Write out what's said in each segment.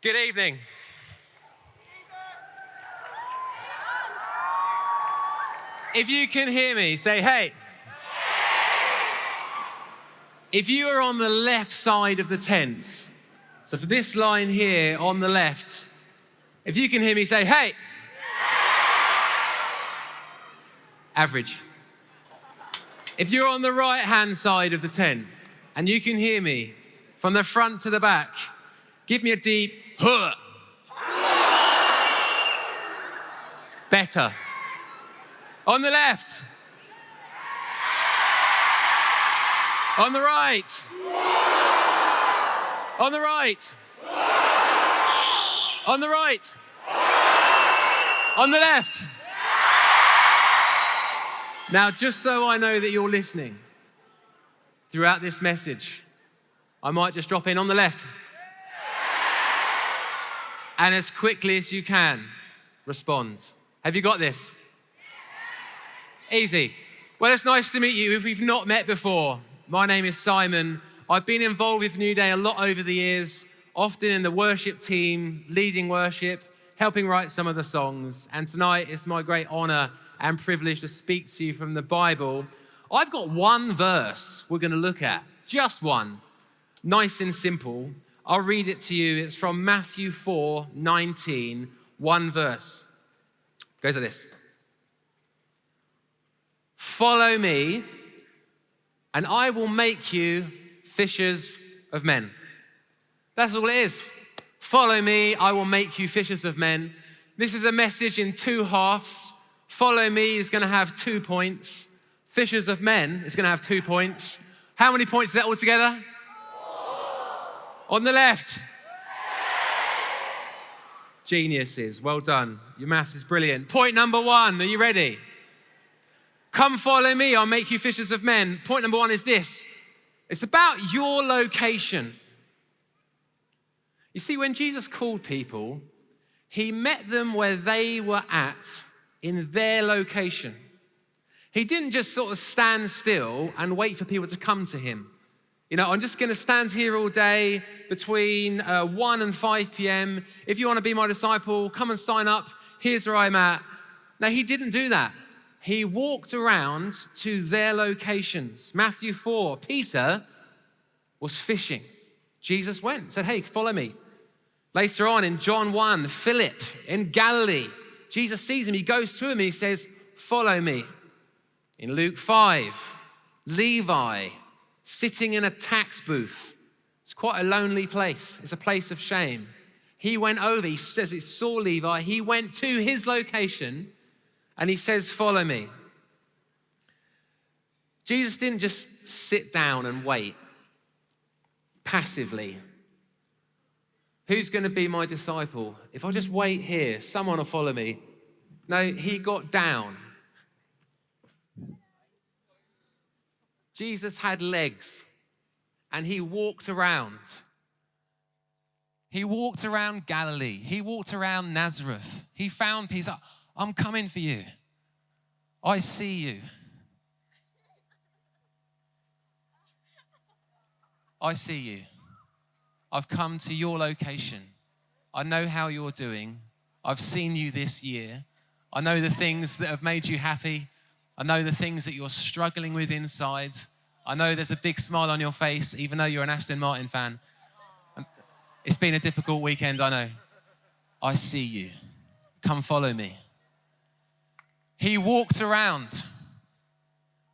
Good evening. If you can hear me, say hey. If you are on the left side of the tent, so for this line here on the left, if you can hear me, say hey. Average. If you're on the right-hand side of the tent and you can hear me from the front to the back, give me a deep huh. Better. On the left. On the right. On the right. On the right. On the left. Now, just so I know that you're listening throughout this message, I might just drop in on the left. And as quickly as you can, respond. Have you got this? Easy. Well, it's nice to meet you if we've not met before. My name is Simon. I've been involved with Newday a lot over the years, often in the worship team, leading worship, helping write some of the songs. And tonight it's my great honor and privilege to speak to you from the Bible. I've got one verse we're going to look at, just one, nice and simple. I'll read it to you. It's from Matthew 4:19, one verse. It goes like this. Follow me, and I will make you fishers of men. That's all it is. Follow me, I will make you fishers of men. This is a message in two halves. Follow me is going to have 2 points. Fishers of men is going to have 2 points. How many points is that all together? 4. On the left. Geniuses, well done. Your maths is brilliant. Point number 1, are you ready? Come follow me, I'll make you fishers of men. Point number 1 is this. It's about your location. You see, when Jesus called people, he met them where they were at in their location. He didn't just sort of stand still and wait for people to come to him. You know, I'm just going to stand here all day between 1 and 5 p.m. If you want to be my disciple, come and sign up. Here's where I'm at. Now, he didn't do that. He walked around to their locations. Matthew 4, Peter was fishing. Jesus went, said, hey, follow me. Later on in John 1, Philip in Galilee, Jesus sees him, he goes to him and he says, follow me. In Luke 5, Levi sitting in a tax booth. It's quite a lonely place. It's a place of shame. He went over, he says he saw Levi, he went to his location and he says, follow me. Jesus didn't just sit down and wait passively. Who's going to be my disciple? If I just wait here, someone will follow me. No, he got down. Jesus had legs and he walked around. He walked around Galilee. He walked around Nazareth. He found peace. I'm coming for you. I see you. I see you. I've come to your location. I know how you're doing. I've seen you this year. I know the things that have made you happy. I know the things that you're struggling with inside. I know there's a big smile on your face, even though you're an Aston Martin fan. It's been a difficult weekend, I know. I see you. Come follow me. He walked around.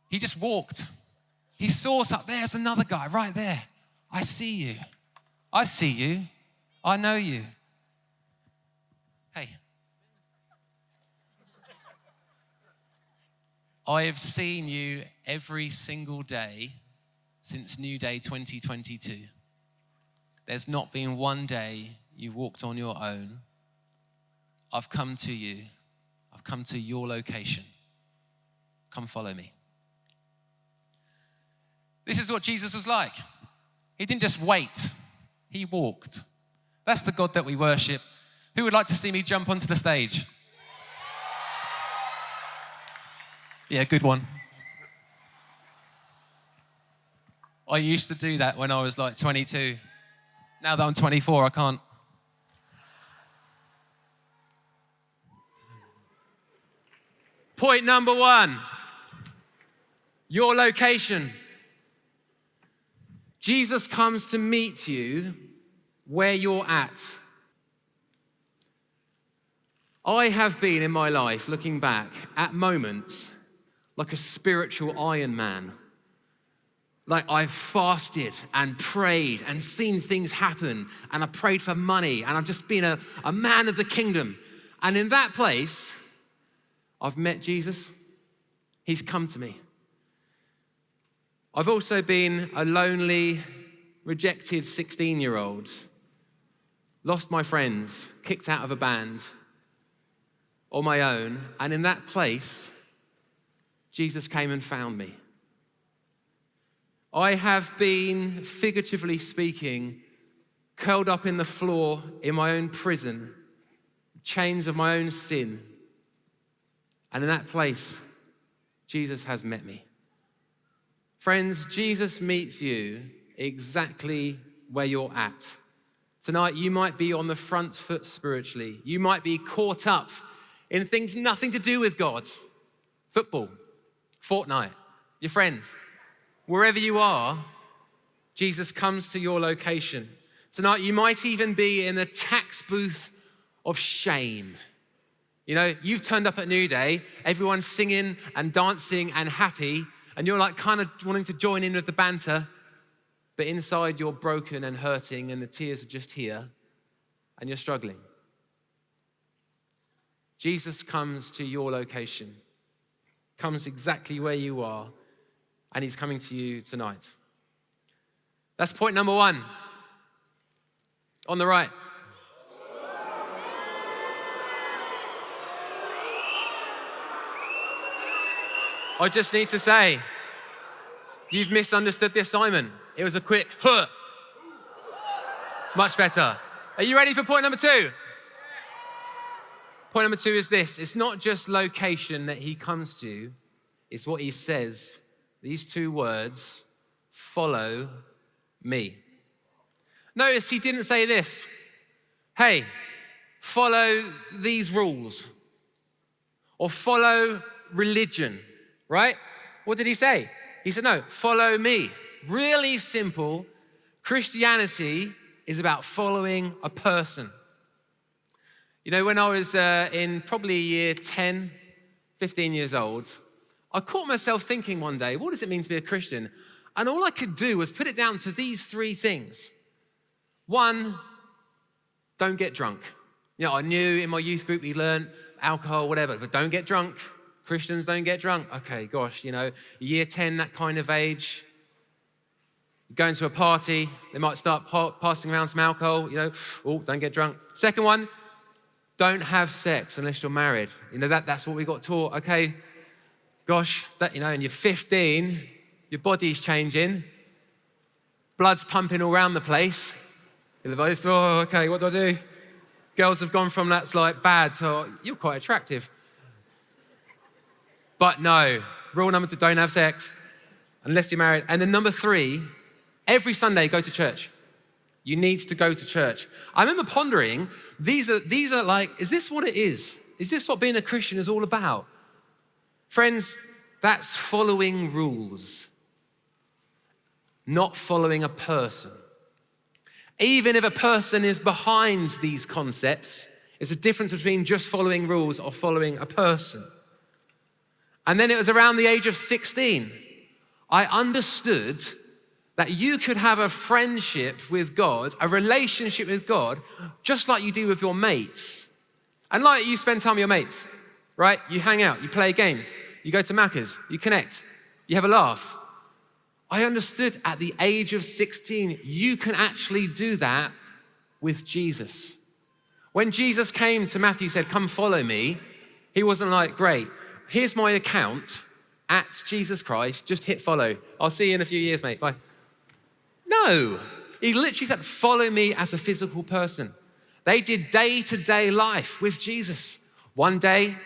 He just walked. He saw something. There's another guy right there. I see you. I see you. I know you. Hey. I have seen you every single day since Newday 2022. There's not been one day you've walked on your own. I've come to you. I've come to your location. Come follow me. This is what Jesus was like. He didn't just wait. He walked. That's the God that we worship. Who would like to see me jump onto the stage? Yeah, good one. I used to do that when I was like 22. Now that I'm 24, I can't. Point number one, your location. Jesus comes to meet you where you're at. I have been in my life, looking back, at moments like a spiritual Iron Man. Like I've fasted and prayed and seen things happen, and I prayed for money, and I've just been a man of the kingdom. And in that place, I've met Jesus. He's come to me. I've also been a lonely, rejected 16-year-old, lost my friends, kicked out of a band on my own, and in that place, Jesus came and found me. I have been, figuratively speaking, curled up in the floor in my own prison, chains of my own sin, and in that place, Jesus has met me. Friends, Jesus meets you exactly where you're at. Tonight, you might be on the front foot spiritually. You might be caught up in things nothing to do with God. Football, Fortnite, your friends. Wherever you are, Jesus comes to your location. Tonight, you might even be in a tax booth of shame. You know, you've turned up at Newday, everyone's singing and dancing and happy, and you're like kind of wanting to join in with the banter, but inside you're broken and hurting and the tears are just here and you're struggling. Jesus comes to your location, comes exactly where you are, and he's coming to you tonight. That's point number one. On the right. I just need to say, you've misunderstood the assignment. It was a quick, huh. Much better. Are you ready for point number two? Point number two is this. It's not just location that he comes to, it's what he says. These two words, follow me. Notice he didn't say this. Hey, follow these rules. Or follow religion, right? What did he say? He said, no, follow me. Really simple. Christianity is about following a person. You know, when I was in probably year 10, 15 years old, I caught myself thinking one day, what does it mean to be a Christian? And all I could do was put it down to these three things. One, don't get drunk. You know, I knew in my youth group we learned alcohol, whatever, but don't get drunk. Christians don't get drunk. Okay, gosh, you know, year 10, that kind of age. Going to a party, they might start passing around some alcohol, you know, oh, don't get drunk. Second one, don't have sex unless you're married. You know, that's what we got taught. Okay, gosh, that, you know, and you're 15, your body's changing, blood's pumping all around the place. You're like, oh, okay, what do I do? Girls have gone from that's like bad to you're quite attractive. But no, rule number 2, don't have sex unless you're married. And then number 3, every Sunday go to church. You need to go to church. I remember pondering, these are like, is this what it is? Is this what being a Christian is all about? Friends, that's following rules, not following a person. Even if a person is behind these concepts, it's a difference between just following rules or following a person. And then it was around the age of 16, I understood that you could have a friendship with God, a relationship with God, just like you do with your mates. And like you spend time with your mates, right? You hang out, you play games, you go to Macca's, you connect, you have a laugh. I understood at the age of 16, you can actually do that with Jesus. When Jesus came to Matthew and said, come follow me, he wasn't like, great, here's my account at Jesus Christ, just hit follow. I'll see you in a few years, mate, bye. No, he literally said, follow me as a physical person. They did day-to-day life with Jesus. One day,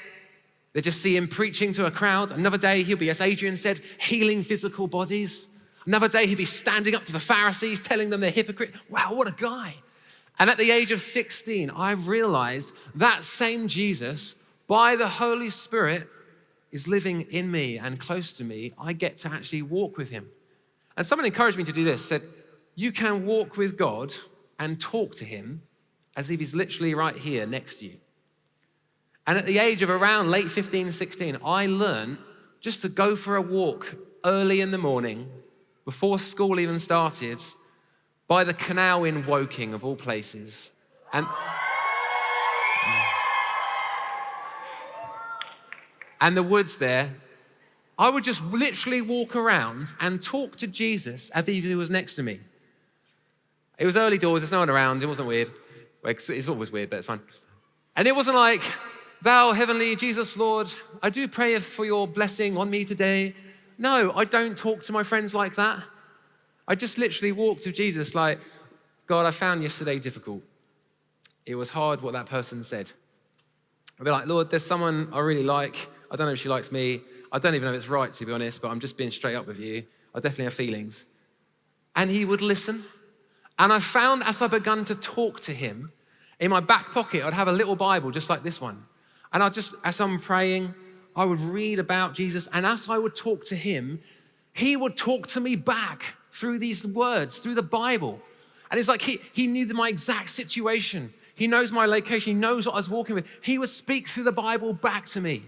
they just see him preaching to a crowd. Another day, he'll be, as Adrian said, healing physical bodies. Another day, he'll be standing up to the Pharisees, telling them they're hypocrite. Wow, what a guy. And at the age of 16, I realized that same Jesus, by the Holy Spirit, is living in me and close to me, I get to actually walk with him. And someone encouraged me to do this, said, you can walk with God and talk to him as if he's literally right here next to you. And at the age of around late 15, 16, I learned just to go for a walk early in the morning, before school even started, by the canal in Woking, of all places. And the woods there, I would just literally walk around and talk to Jesus as if he was next to me. It was early doors, there's no one around, it wasn't weird. Well, it's always weird, but it's fun. And it wasn't like, thou heavenly Jesus, Lord, I do pray for your blessing on me today. No, I don't talk to my friends like that. I just literally walked with Jesus like, God, I found yesterday difficult. It was hard what that person said. I'd be like, Lord, there's someone I really like. I don't know if she likes me. I don't even know if it's right, to be honest, but I'm just being straight up with you. I definitely have feelings. And he would listen. And I found as I began to talk to him, in my back pocket, I'd have a little Bible just like this one. And as I'm praying, I would read about Jesus. And as I would talk to him, he would talk to me back through these words, through the Bible. And it's like he knew my exact situation. He knows my location. He knows what I was walking with. He would speak through the Bible back to me.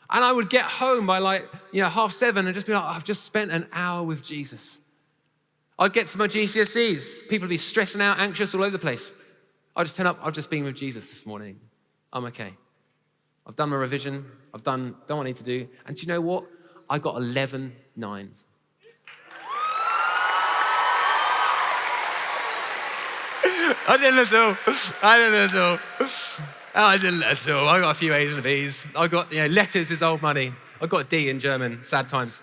And I would get home by 7:30 and just be like, I've just spent an hour with Jesus. I'd get to my GCSEs. People would be stressing out, anxious all over the place. I'd just turn up, I've just been with Jesus this morning. I'm okay. I've done my revision. I've done what I need to do. And do you know what? I got 11 9s. I didn't at all. I got a few A's and B's. I got, letters is old money. I got a D in German, sad times.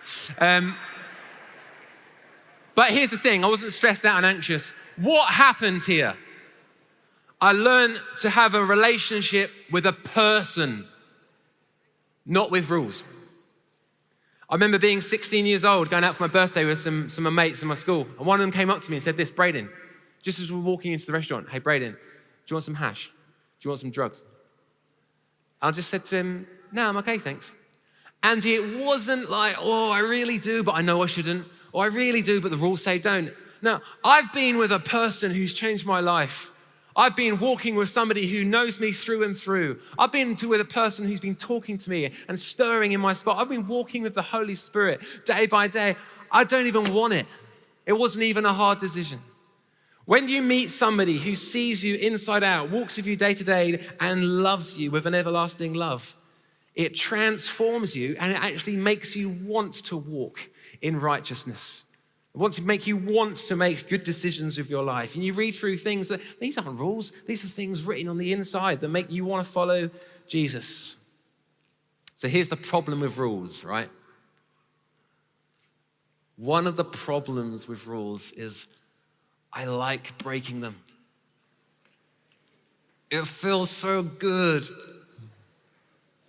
But here's the thing, I wasn't stressed out and anxious. What happened here? I learned to have a relationship with a person, not with rules. I remember being 16 years old, going out for my birthday with some of my mates in my school. And one of them came up to me and said this, Braden, just as we were walking into the restaurant, hey, Braden, do you want some hash? Do you want some drugs? I just said to him, no, I'm okay, thanks. And it wasn't like, oh, I really do, but I know I shouldn't. Or I really do, but the rules say don't. No, I've been with a person who's changed my life. I've been walking with somebody who knows me through and through. I've been with a person who's been talking to me and stirring in my spot. I've been walking with the Holy Spirit day by day. I don't even want it. It wasn't even a hard decision. When you meet somebody who sees you inside out, walks with you day to day, and loves you with an everlasting love, it transforms you and it actually makes you want to walk in righteousness. It wants to make you want to make good decisions with your life. And you read through things that, these aren't rules, these are things written on the inside that make you want to follow Jesus. So here's the problem with rules, right? One of the problems with rules is I like breaking them. It feels so good.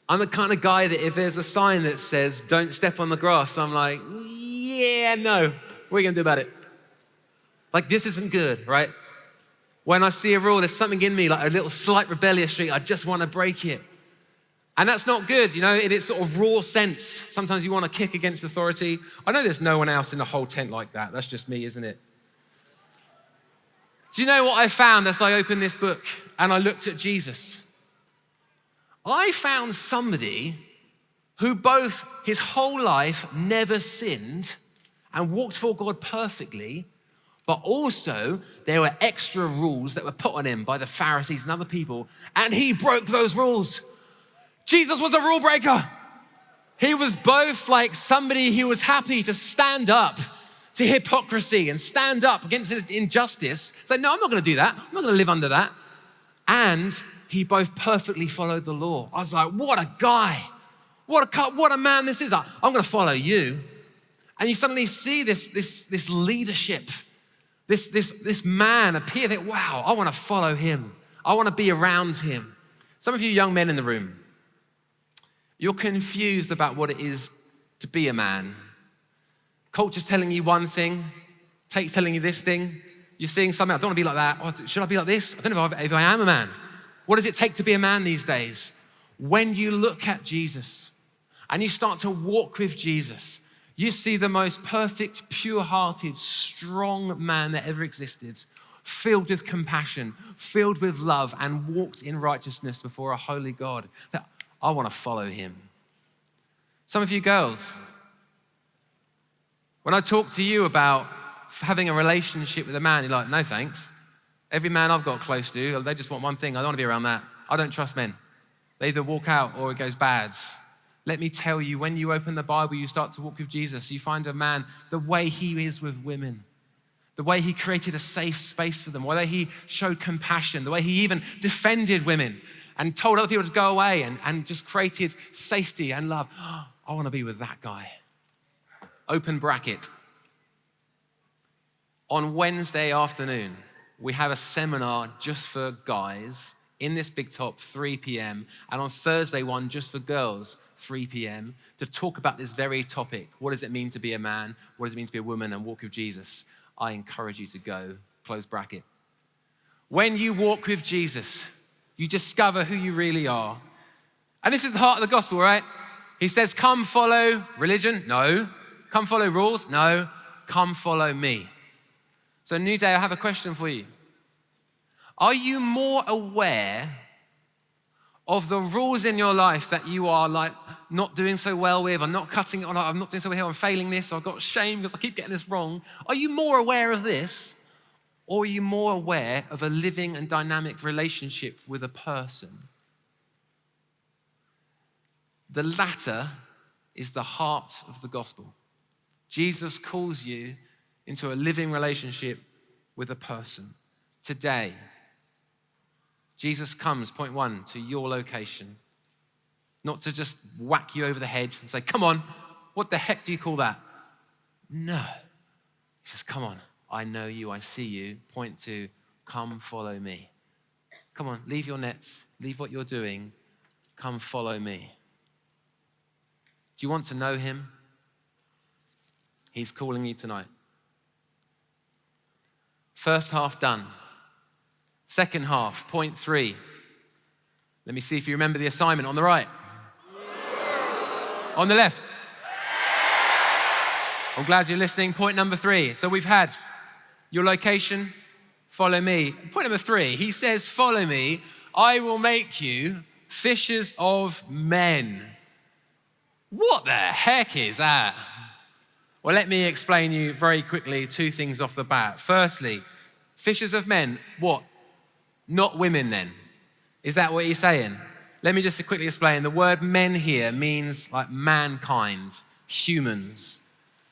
I'm the kind of guy that if there's a sign that says, don't step on the grass, I'm like, yeah, no. What are you gonna do about it? Like, this isn't good, right? When I see a rule, there's something in me, like a little slight rebellious streak, I just wanna break it. And that's not good, in its sort of raw sense. Sometimes you wanna kick against authority. I know there's no one else in the whole tent like that. That's just me, isn't it? Do you know what I found as I opened this book and I looked at Jesus? I found somebody who both his whole life never sinned and walked for God perfectly, but also there were extra rules that were put on him by the Pharisees and other people, and he broke those rules. Jesus was a rule breaker. He was both like somebody who was happy to stand up to hypocrisy and stand up against injustice. Say, no, I'm not gonna do that. I'm not gonna live under that. And he both perfectly followed the law. I was like, what a guy. What a man this is. I'm gonna follow you. And you suddenly see this leadership, this man appear that, wow, I wanna follow him. I wanna be around him. Some of you young men in the room, you're confused about what it is to be a man. Culture's telling you one thing, Tate's telling you this thing. You're seeing something, I don't wanna be like that. Or should I be like this? I don't know if I am a man. What does it take to be a man these days? When you look at Jesus and you start to walk with Jesus, you see the most perfect, pure-hearted, strong man that ever existed, filled with compassion, filled with love, and walked in righteousness before a holy God. That I want to follow him. Some of you girls, when I talk to you about having a relationship with a man, you're like, no thanks. Every man I've got close to, they just want one thing. I don't want to be around that. I don't trust men. They either walk out or it goes bad. Let me tell you, when you open the Bible, you start to walk with Jesus, you find a man, the way he is with women, the way he created a safe space for them, the way he showed compassion, the way he even defended women and told other people to go away and just created safety and love. I want to be with that guy. Open bracket. On Wednesday afternoon, we have a seminar just for guys in this big top, 3 p.m. And on Thursday, one just for girls, 3 p.m. to talk about this very topic. What does it mean to be a man? What does it mean to be a woman and walk with Jesus? I encourage you to go, close bracket. When you walk with Jesus, you discover who you really are. And this is the heart of the gospel, right? He says, come follow religion. No. Come follow rules. No. Come follow me. So Newday, I have a question for you. Are you more aware of the rules in your life that you are like not doing so well with? I'm not cutting it on, I'm not doing so well here, I'm failing this, or I've got shame because I keep getting this wrong. Are you more aware of this, or are you more aware of a living and dynamic relationship with a person? The latter is the heart of the gospel. Jesus calls you into a living relationship with a person. Today, Jesus comes, point one, to your location. Not to just whack you over the head and say, come on, what the heck do you call that? No. He says, come on, I know you, I see you. Point two, come follow me. Come on, leave your nets, leave what you're doing, come follow me. Do you want to know him? He's calling you tonight. First half done. Second half, point three. Let me see if you remember the assignment on the right. On the left. I'm glad you're listening. Point number three. So we've had your location, follow me. Point number three, he says, follow me. I will make you fishers of men. What the heck is that? Well, let me explain you very quickly two things off the bat. Firstly, fishers of men, what? Not women then. Is that what he's saying? Let me just quickly explain. The word men here means like mankind, humans.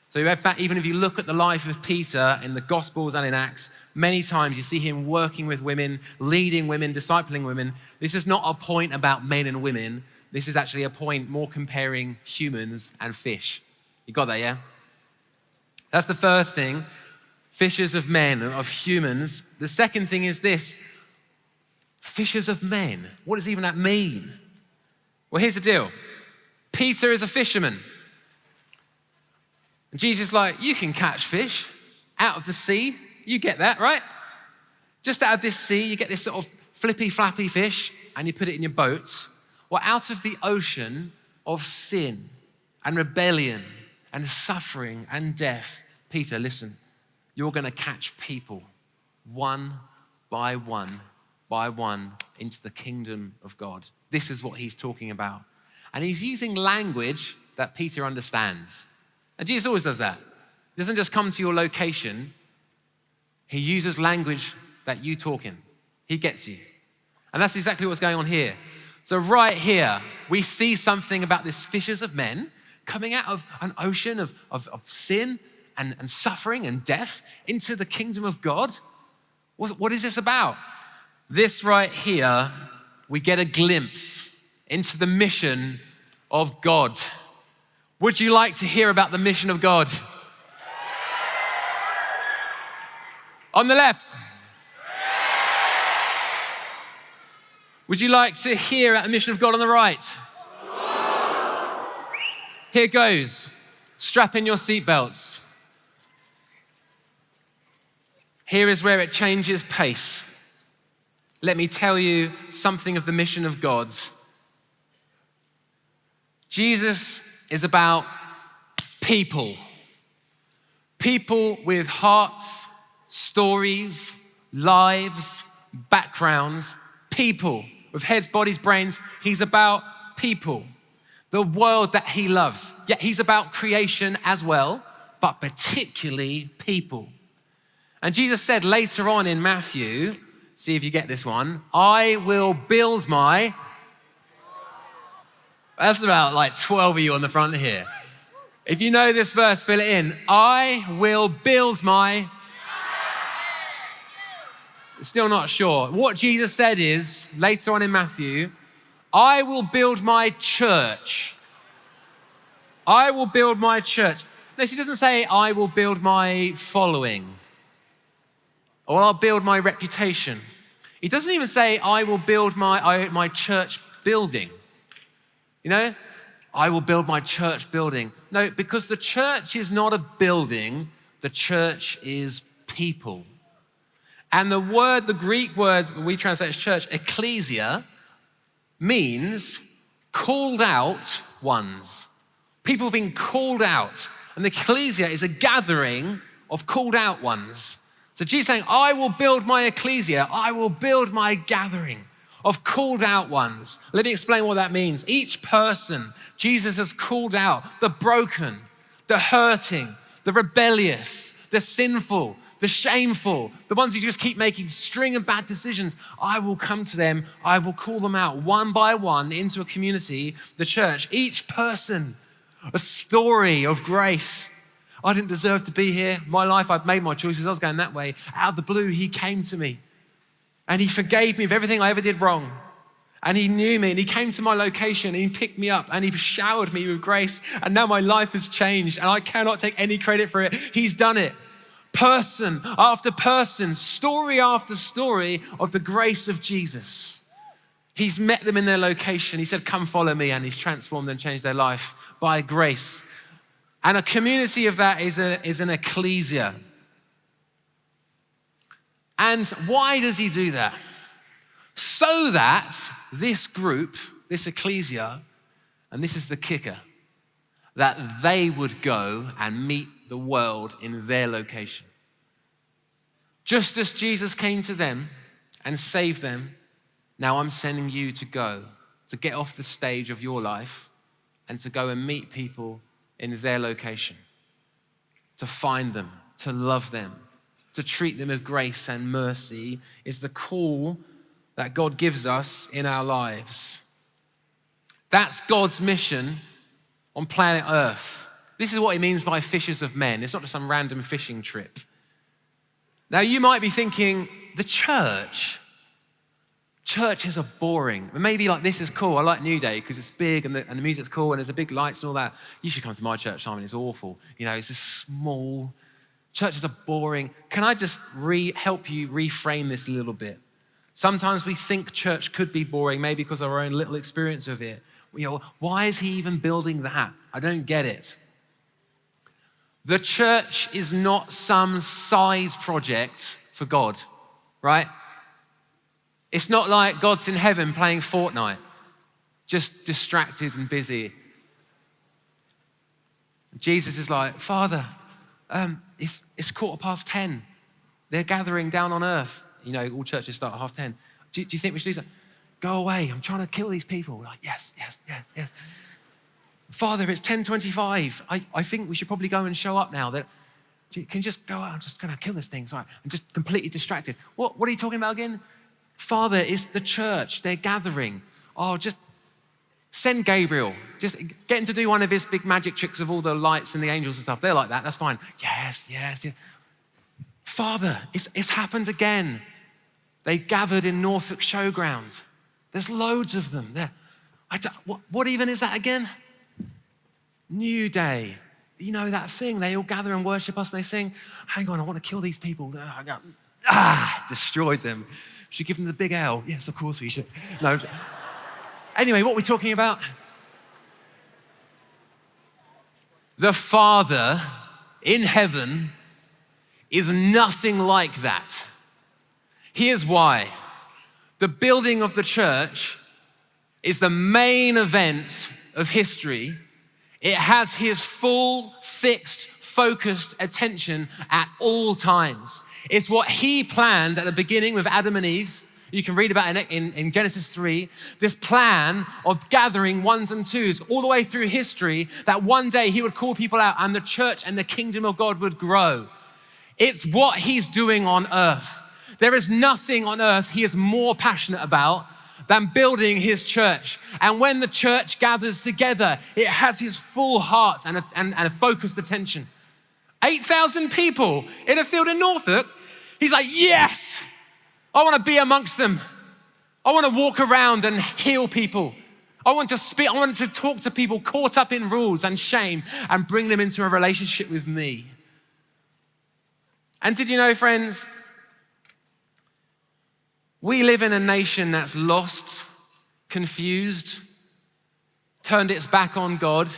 So in fact, even if you look at the life of Peter in the Gospels and in Acts, many times you see him working with women, leading women, discipling women. This is not a point about men and women. This is actually a point more comparing humans and fish. You got that, yeah? That's the first thing. Fishers of men, of humans. The second thing is this. Fishers of men. What does even that mean? Well, here's the deal. Peter is a fisherman. And Jesus is like, you can catch fish out of the sea. You get that, right? Just out of this sea, you get this sort of flippy, flappy fish, and you put it in your boat. Well, out of the ocean of sin and rebellion and suffering and death, Peter, listen, you're going to catch people one by one into the kingdom of God. This is what he's talking about. And he's using language that Peter understands. And Jesus always does that. He doesn't just come to your location. He uses language that you talk in. He gets you. And that's exactly what's going on here. So right here, we see something about this fishers of men coming out of an ocean of sin and suffering and death into the kingdom of God. What is this about? This right here, we get a glimpse into the mission of God. Would you like to hear about the mission of God? On the left. Would you like to hear about the mission of God on the right? Here goes. Strap in your seatbelts. Here is where it changes pace. Let me tell you something of the mission of God. Jesus is about people. People with hearts, stories, lives, backgrounds, people with heads, bodies, brains. He's about people, the world that he loves. Yet he's about creation as well, but particularly people. And Jesus said later on in Matthew, see if you get this one, I will build my, that's about like 12 of you on the front here. If you know this verse, fill it in. I will build my, still not sure. What Jesus said is, later on in Matthew, I will build my church. I will build my church. Notice he doesn't say, I will build my following, or I'll build my reputation. He doesn't even say, I will build my church building. You know, I will build my church building. No, because the church is not a building, the church is people. And the Greek word we translate as church, ecclesia, means called out ones. People have been called out. And the ecclesia is a gathering of called out ones. So Jesus is saying, I will build my ecclesia. I will build my gathering of called out ones. Let me explain what that means. Each person Jesus has called out, the broken, the hurting, the rebellious, the sinful, the shameful, the ones who just keep making string of bad decisions. I will come to them. I will call them out one by one into a community, the church. Each person, a story of grace. I didn't deserve to be here. My life, I'd made my choices. I was going that way. Out of the blue, he came to me. And he forgave me of everything I ever did wrong. And he knew me and he came to my location and he picked me up and he showered me with grace. And now my life has changed and I cannot take any credit for it. He's done it. Person after person, story after story of the grace of Jesus. He's met them in their location. He said, come follow me. And he's transformed and changed their life by grace. And a community of that is an ecclesia. And why does he do that? So that this group, this ecclesia, and this is the kicker, that they would go and meet the world in their location. Just as Jesus came to them and saved them, now I'm sending you to go, to get off the stage of your life and to go and meet people in their location, to find them, to love them, to treat them with grace and mercy is the call that God gives us in our lives. That's God's mission on planet Earth. This is what he means by fishers of men. It's not just some random fishing trip. Now you might be thinking, the church is a boring. Maybe like this is cool. I like Newday because it's big and the music's cool and there's a big lights and all that. You should come to my church, Simon. It's awful. You know, it's just small. Churches are boring. Can I just help you reframe this a little bit? Sometimes we think church could be boring, maybe because of our own little experience of it. You know, why is he even building that? I don't get it. The church is not some side project for God, right? It's not like God's in heaven playing Fortnite, just distracted and busy. Jesus is like, Father, it's 10:15. They're gathering down on earth. You know, all churches start at 10:30. Do you think we should do that? Go away, I'm trying to kill these people. We're like, yes. Father, it's 10:25. I think we should probably go and show up now. Can you just go out? I'm just gonna kill this thing. Sorry, I'm just completely distracted. What are you talking about again? Father, it's the church, they're gathering. Oh, just send Gabriel. Just get him to do one of his big magic tricks of all the lights and the angels and stuff. They're like that, that's fine. Yes. Father, it's happened again. They gathered in Norfolk showground. There's loads of them there. What even is that again? Newday. You know that thing, they all gather and worship us and they sing, hang on, I want to kill these people. Destroyed them. Should give them the big L. Yes, of course we should. No. Anyway, what are we talking about? The Father in heaven is nothing like that. Here's why. The building of the church is the main event of history, it has his full, fixed, focused attention at all times. It's what he planned at the beginning with Adam and Eve. You can read about it in Genesis 3, this plan of gathering ones and twos all the way through history, that one day he would call people out and the church and the kingdom of God would grow. It's what he's doing on earth. There is nothing on earth he is more passionate about than building his church. And when the church gathers together, it has his full heart and a focused attention. 8,000 people in a field in Norfolk. He's like, yes, I want to be amongst them. I want to walk around and heal people. I want to speak, I want to talk to people caught up in rules and shame and bring them into a relationship with me. And did you know, friends, we live in a nation that's lost, confused, turned its back on God,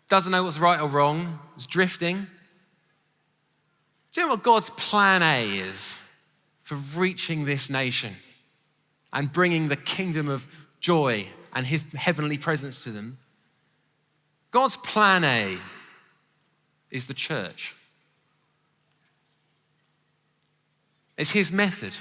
doesn't know what's right or wrong, is drifting. Do you know what God's plan A is for reaching this nation and bringing the kingdom of joy and his heavenly presence to them? God's plan A is the church. It's his method.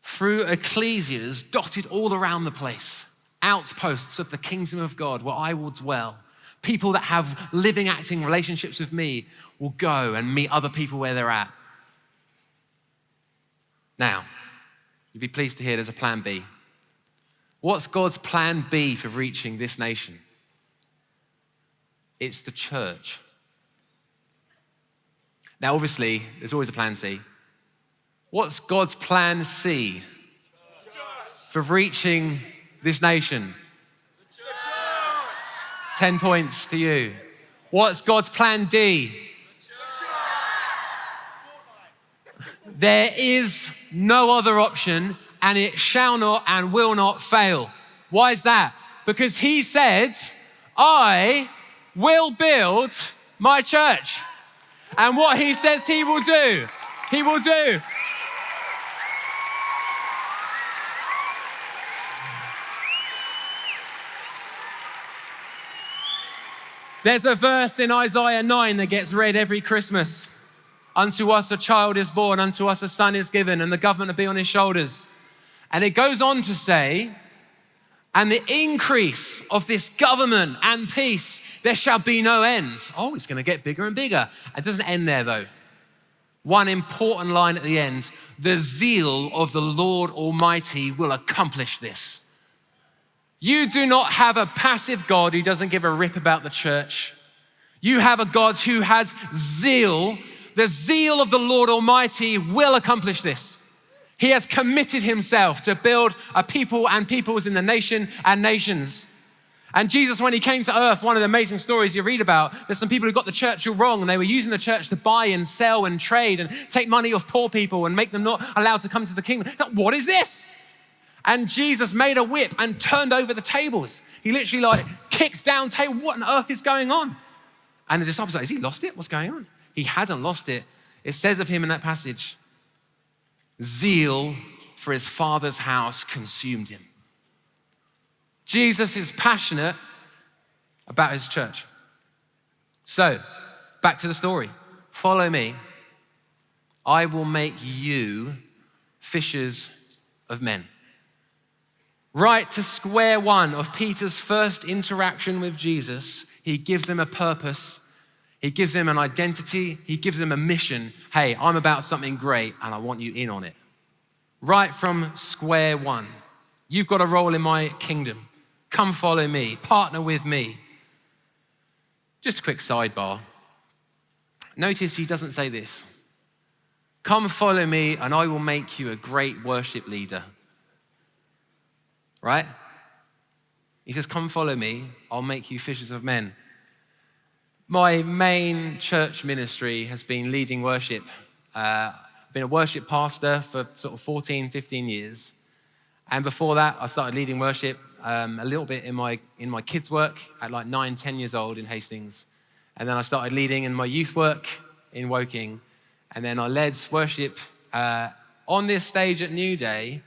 Through ecclesias dotted all around the place, outposts of the kingdom of God where I will dwell. People that have living, acting relationships with me will go and meet other people where they're at. Now, you'd be pleased to hear there's a plan B. What's God's plan B for reaching this nation? It's the church. Now, obviously, there's always a plan C. What's God's plan C for reaching this nation? 10 points to you. What's God's plan D? There is no other option, and it shall not and will not fail. Why is that? Because he said, I will build my church. And what he says he will do, he will do. There's a verse in Isaiah 9 that gets read every Christmas. Unto us a child is born, unto us a son is given, and the government will be on his shoulders. And it goes on to say, and the increase of this government and peace, there shall be no end. Oh, it's going to get bigger and bigger. It doesn't end there though. One important line at the end, the zeal of the Lord Almighty will accomplish this. You do not have a passive God who doesn't give a rip about the church. You have a God who has zeal. The zeal of the Lord Almighty will accomplish this. He has committed himself to build a people and peoples in the nation and nations. And Jesus, when he came to earth, one of the amazing stories you read about, there's some people who got the church all wrong and they were using the church to buy and sell and trade and take money off poor people and make them not allowed to come to the kingdom. What is this? And Jesus made a whip and turned over the tables. He literally kicked down table. What on earth is going on? And the disciples were like, has he lost it? What's going on? He hadn't lost it. It says of him in that passage, zeal for his Father's house consumed him. Jesus is passionate about his church. So, back to the story. Follow me. I will make you fishers of men. Right to square one of Peter's first interaction with Jesus, he gives him a purpose. He gives him an identity. He gives him a mission. Hey, I'm about something great and I want you in on it. Right from square one. You've got a role in my kingdom. Come follow me, partner with me. Just a quick sidebar. Notice he doesn't say this. Come follow me and I will make you a great worship leader. Right? He says, come follow me, I'll make you fishers of men. My main church ministry has been leading worship. I've been a worship pastor for sort of 14, 15 years. And before that, I started leading worship a little bit in my kids' work at like 9, 10 years old in Hastings. And then I started leading in my youth work in Woking. And then I led worship on this stage at Newday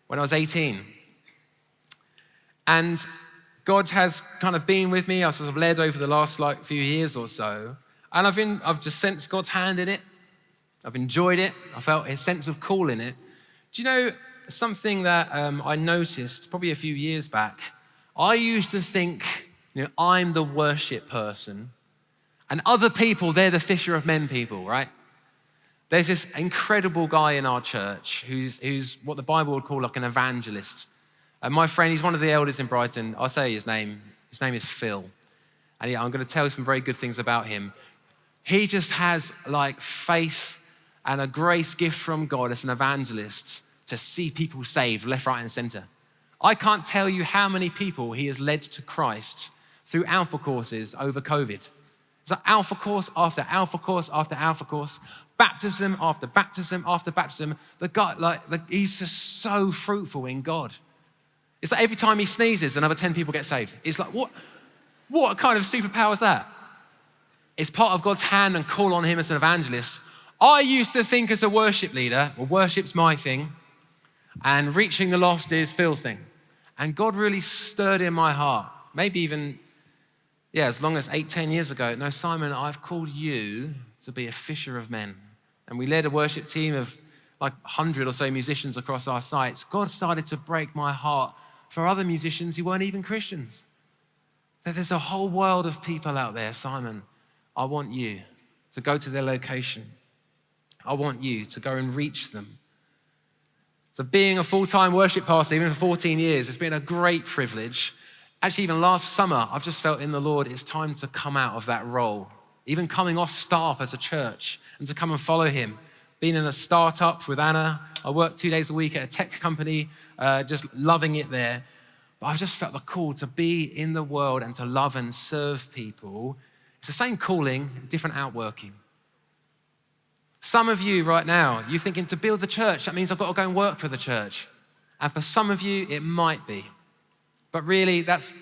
when I was 18. And God has kind of been with me. I've sort of led over the last few years or so. And I've just sensed God's hand in it. I've enjoyed it. I felt his sense of call in it. Do you know something that I noticed probably a few years back? I used to think, I'm the worship person, and other people, they're the fisher of men people, right? There's this incredible guy in our church who's what the Bible would call like an evangelist. And my friend, he's one of the elders in Brighton. I'll say his name. His name is Phil. And I'm going to tell you some very good things about him. He just has like faith and a grace gift from God as an evangelist to see people saved left, right, and center. I can't tell you how many people he has led to Christ through alpha courses over COVID. It's like alpha course after alpha course after alpha course, baptism after baptism after baptism. The guy, he's just so fruitful in God. It's like every time he sneezes, another 10 people get saved. It's like, what kind of superpower is that? It's part of God's hand and call on him as an evangelist. I used to think as a worship leader, well, worship's my thing, and reaching the lost is Phil's thing. And God really stirred in my heart, maybe even, as long as 8-10 years ago. No, Simon, I've called you to be a fisher of men. And we led a worship team of like 100 or so musicians across our sites. God started to break my heart for other musicians who weren't even Christians. That there's a whole world of people out there. Simon, I want you to go to their location. I want you to go and reach them. So being a full-time worship pastor, even for 14 years, it's been a great privilege. Actually, even last summer, I've just felt in the Lord, it's time to come out of that role. Even coming off staff as a church and to come and follow him. Being in a startup with Anna, I work 2 days a week at a tech company, just loving it there. But I've just felt the call to be in the world and to love and serve people. It's the same calling, different outworking. Some of you right now, you're thinking to build the church, that means I've got to go and work for the church. And for some of you, it might be. But really, that's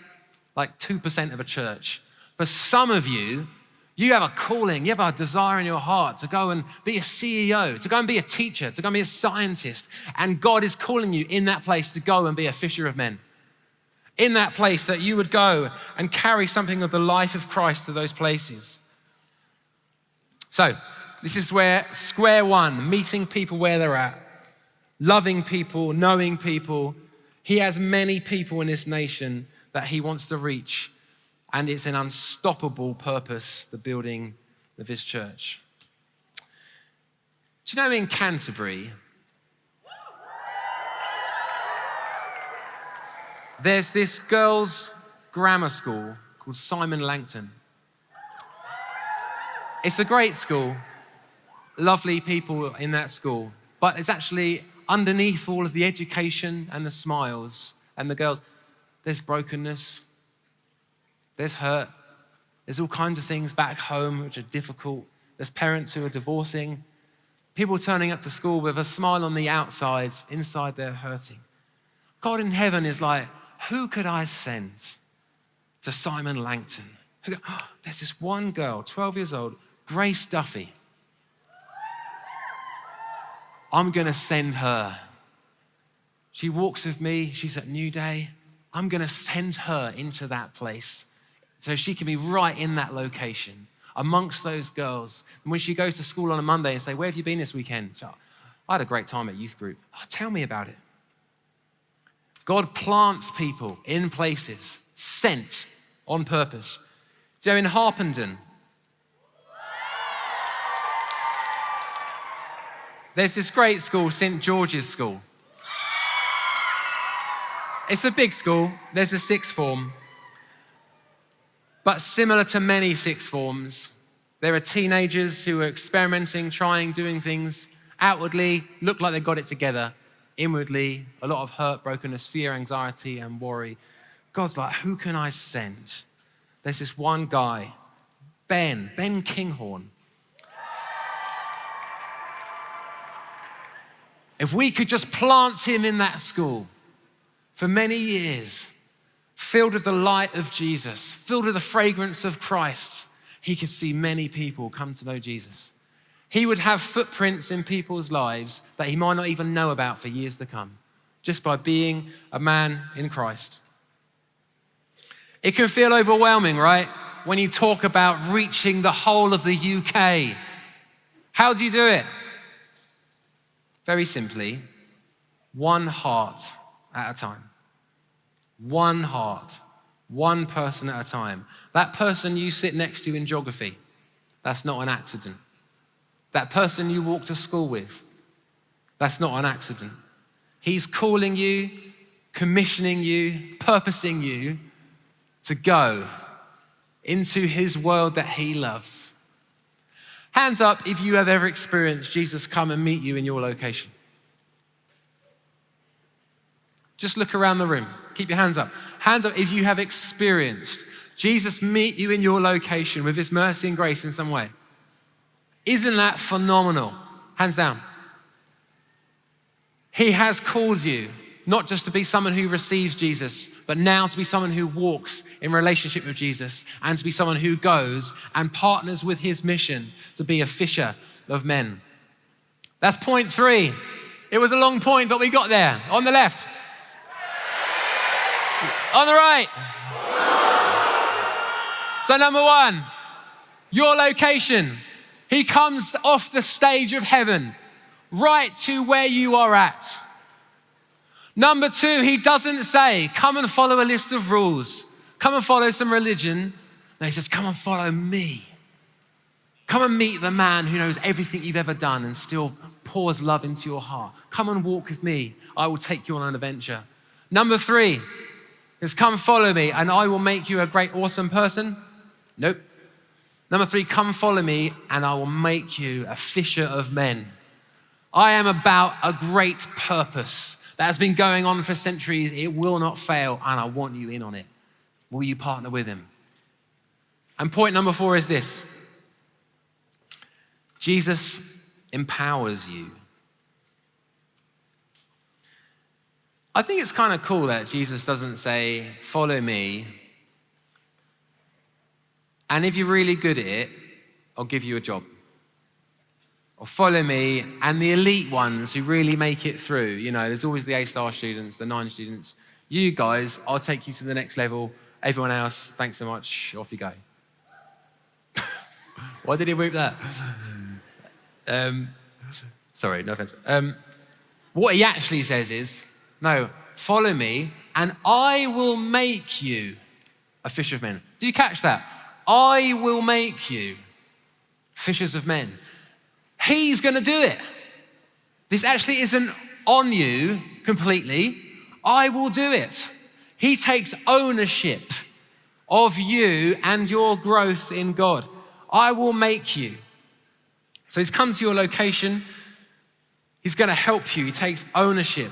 like 2% of a church. For some of you, you have a calling, you have a desire in your heart to go and be a CEO, to go and be a teacher, to go and be a scientist. And God is calling you in that place to go and be a fisher of men. In that place that you would go and carry something of the life of Christ to those places. So, this is where square one, meeting people where they're at, loving people, knowing people. He has many people in this nation that he wants to reach. And it's an unstoppable purpose, the building of his church. Do you know in Canterbury, there's this girls' grammar school called Simon Langton. It's a great school, lovely people in that school, but it's actually underneath all of the education and the smiles and the girls, there's brokenness. There's hurt. There's all kinds of things back home which are difficult. There's parents who are divorcing. People turning up to school with a smile on the outside, inside they're hurting. God in heaven is like, who could I send to Simon Langton? There's this one girl, 12 years old, Grace Duffy. I'm going to send her. She walks with me. She's at Newday. I'm going to send her into that place so she can be right in that location amongst those girls. And when she goes to school on a Monday and say, where have you been this weekend? I had a great time at youth group. Oh, tell me about it. God plants people in places, sent on purpose. So in Harpenden, there's this great school, St. George's School. It's a big school. There's a sixth form. But similar to many sixth forms, there are teenagers who are experimenting, trying, doing things. Outwardly, look like they've got it together. Inwardly, a lot of hurt, brokenness, fear, anxiety, and worry. God's like, who can I send? There's this one guy, Ben Kinghorn. If we could just plant him in that school for many years, filled with the light of Jesus, filled with the fragrance of Christ, he could see many people come to know Jesus. He would have footprints in people's lives that he might not even know about for years to come, just by being a man in Christ. It can feel overwhelming, right? When you talk about reaching the whole of the UK. How do you do it? Very simply, one heart at a time. One heart, one person at a time. That person you sit next to in geography, that's not an accident. That person you walk to school with, that's not an accident. He's calling you, commissioning you, purposing you to go into his world that he loves. Hands up if you have ever experienced Jesus come and meet you in your location. Just look around the room. Keep your hands up. Hands up if you have experienced Jesus meet you in your location with his mercy and grace in some way. Isn't that phenomenal? Hands down. He has called you not just to be someone who receives Jesus, but now to be someone who walks in relationship with Jesus and to be someone who goes and partners with his mission to be a fisher of men. That's point 3. It was a long point, but we got there. On the left. On the right. So number 1, your location. He comes off the stage of heaven, right to where you are at. Number 2, he doesn't say, come and follow a list of rules. Come and follow some religion. No, he says, come and follow me. Come and meet the man who knows everything you've ever done and still pours love into your heart. Come and walk with me. I will take you on an adventure. Number 3 is come follow me and I will make you a great, awesome person. Nope. Number 3, come follow me and I will make you a fisher of men. I am about a great purpose that has been going on for centuries. It will not fail and I want you in on it. Will you partner with him? And point number 4 is this. Jesus empowers you. I think it's kind of cool that Jesus doesn't say, follow me, and if you're really good at it, I'll give you a job. Or follow me, and the elite ones who really make it through, you know, there's always the A-star students, the 9 students. You guys, I'll take you to the next level. Everyone else, thanks so much, off you go. Why did he whoop that? Sorry, no offense. What he actually says is, no, follow me and I will make you a fisher of men. Do you catch that? I will make you fishers of men. He's going to do it. This actually isn't on you completely. I will do it. He takes ownership of you and your growth in God. I will make you. So he's come to your location. He's going to help you. He takes ownership.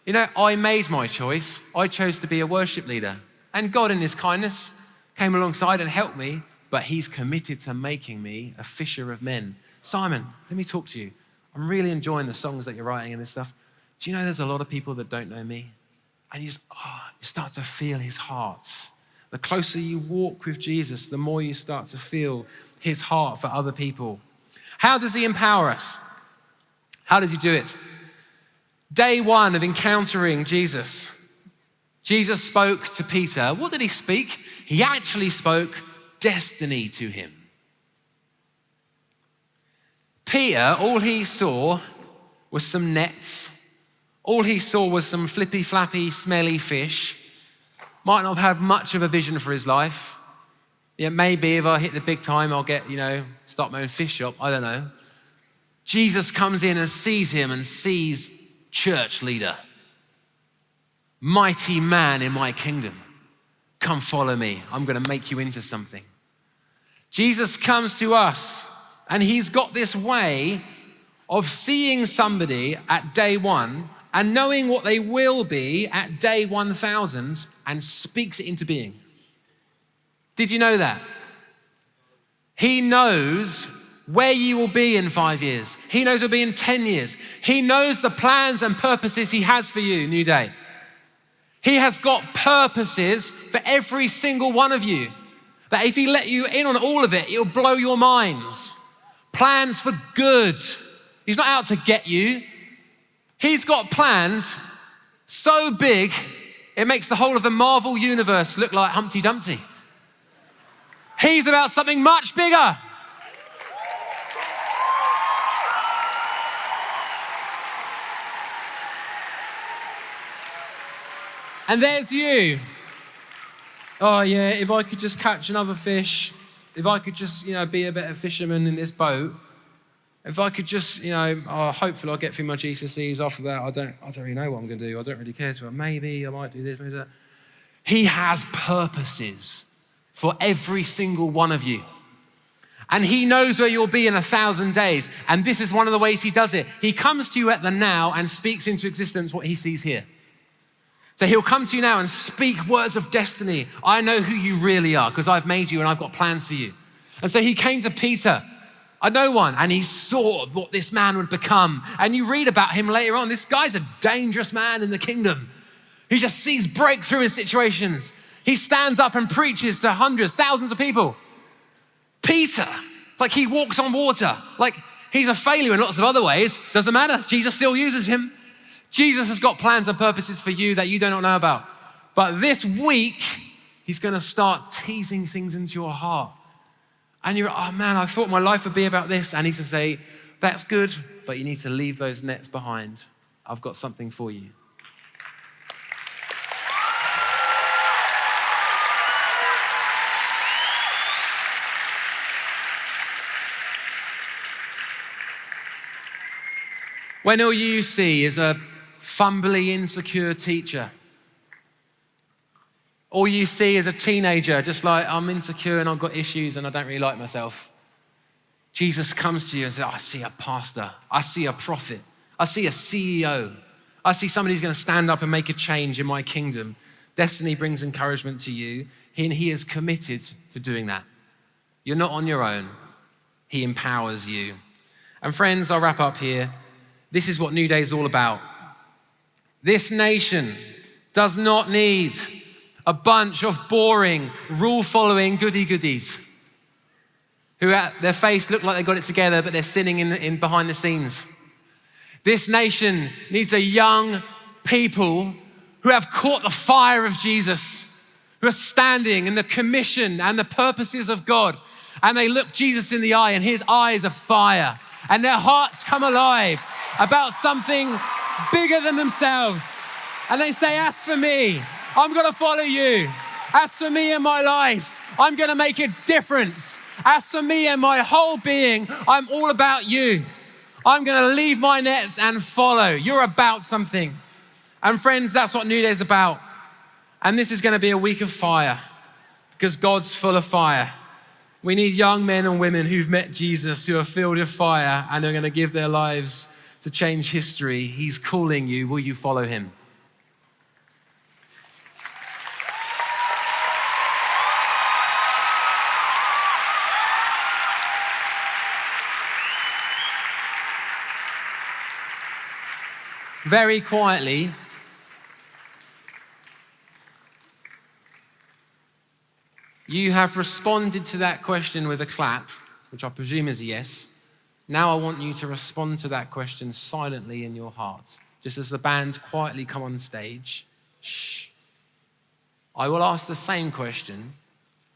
You know, I made my choice. I chose to be a worship leader. And God in his kindness came alongside and helped me, but he's committed to making me a fisher of men. Simon, let me talk to you. I'm really enjoying the songs that you're writing and this stuff. Do you know there's a lot of people that don't know me? And you start to feel his heart. The closer you walk with Jesus, the more you start to feel his heart for other people. How does he empower us? How does he do it? Day 1 of encountering Jesus, Jesus spoke to Peter. What did he speak? He actually spoke destiny to him. Peter, all he saw was some nets. All he saw was some flippy, flappy, smelly fish. Might not have had much of a vision for his life. Yeah, maybe if I hit the big time, I'll get, start my own fish shop. I don't know. Jesus comes in and sees him and sees church leader, mighty man in my kingdom. Come follow me. I'm going to make you into something. Jesus comes to us and he's got this way of seeing somebody at day 1 and knowing what they will be at day 1,000 and speaks it into being. Did you know that? He knows where you will be in 5 years. He knows you'll be in 10 years. He knows the plans and purposes he has for you, Newday. He has got purposes for every single one of you. That if he let you in on all of it, it'll blow your minds. Plans for good. He's not out to get you. He's got plans so big, It makes the whole of the Marvel universe look like Humpty Dumpty. He's about something much bigger. And there's you. Oh yeah, if I could just catch another fish, if I could just, be a better fisherman in this boat, if I could just, hopefully I'll get through my GCSEs. After that, I don't really know what I'm going to do. I don't really care. So maybe I might do this, maybe that. He has purposes for every single one of you. And he knows where you'll be in 1,000 days. And this is one of the ways he does it. He comes to you at the now and speaks into existence what he sees here. So he'll come to you now and speak words of destiny. I know who you really are because I've made you and I've got plans for you. And so he came to Peter, a no one, and he saw what this man would become. And you read about him later on. This guy's a dangerous man in the kingdom. He just sees breakthrough in situations. He stands up and preaches to hundreds, thousands of people. Peter, like he walks on water. Like he's a failure in lots of other ways. Doesn't matter. Jesus still uses him. Jesus has got plans and purposes for you that you do not know about. But this week, he's going to start teasing things into your heart. And you're, oh man, I thought my life would be about this. And he's to say, that's good, but you need to leave those nets behind. I've got something for you. When all you see is a fumbly, insecure teacher, all you see is a teenager, just like, I'm insecure and I've got issues and I don't really like myself. Jesus comes to you and says, I see a pastor, I see a prophet, I see a CEO, I see somebody who's going to stand up and make a change in my kingdom. Destiny brings encouragement to you, and he is committed to doing that. You're not on your own. He empowers you. And friends, I'll wrap up here. This is what Newday is all about. This nation does not need a bunch of boring, rule-following goody-goodies who at their face look like they got it together, but they're sinning in behind the scenes. This nation needs a young people who have caught the fire of Jesus, who are standing in the commission and the purposes of God, and they look Jesus in the eye, and his eyes are fire, and their hearts come alive about something bigger than themselves. And they say, as for me, I'm gonna follow you. As for me and my life, I'm gonna make a difference. As for me and my whole being, I'm all about you. I'm gonna leave my nets and follow. You're about something. And friends, that's what Newday is about. And this is gonna be a week of fire because God's full of fire. We need young men and women who've met Jesus, who are filled with fire and are gonna give their lives to change history. He's calling you. Will you follow him? Very quietly, you have responded to that question with a clap, which I presume is a yes. Now I want you to respond to that question silently in your heart. Just as the band quietly come on stage, shh. I will ask the same question,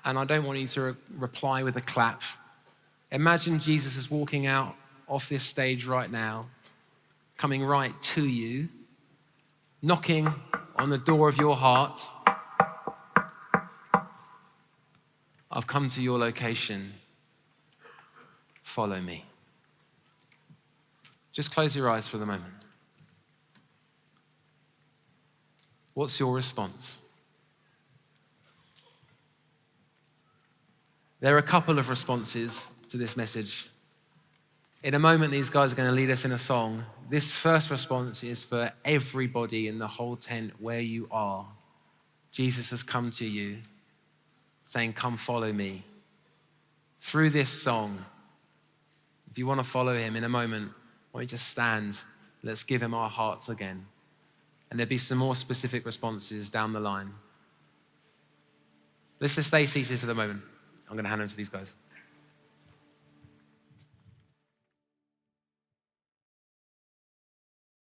and I don't want you to reply with a clap. Imagine Jesus is walking out off this stage right now, coming right to you, knocking on the door of your heart. I've come to your location. Follow me. Just close your eyes for the moment. What's your response? There are a couple of responses to this message. In a moment, these guys are going to lead us in a song. This first response is for everybody in the whole tent where you are. Jesus has come to you saying, come follow me. Through this song, if you want to follow him in a moment, why don't you just stand? Let's give him our hearts again. And there'll be some more specific responses down the line. Let's just stay seated for the moment. I'm going to hand them to these guys.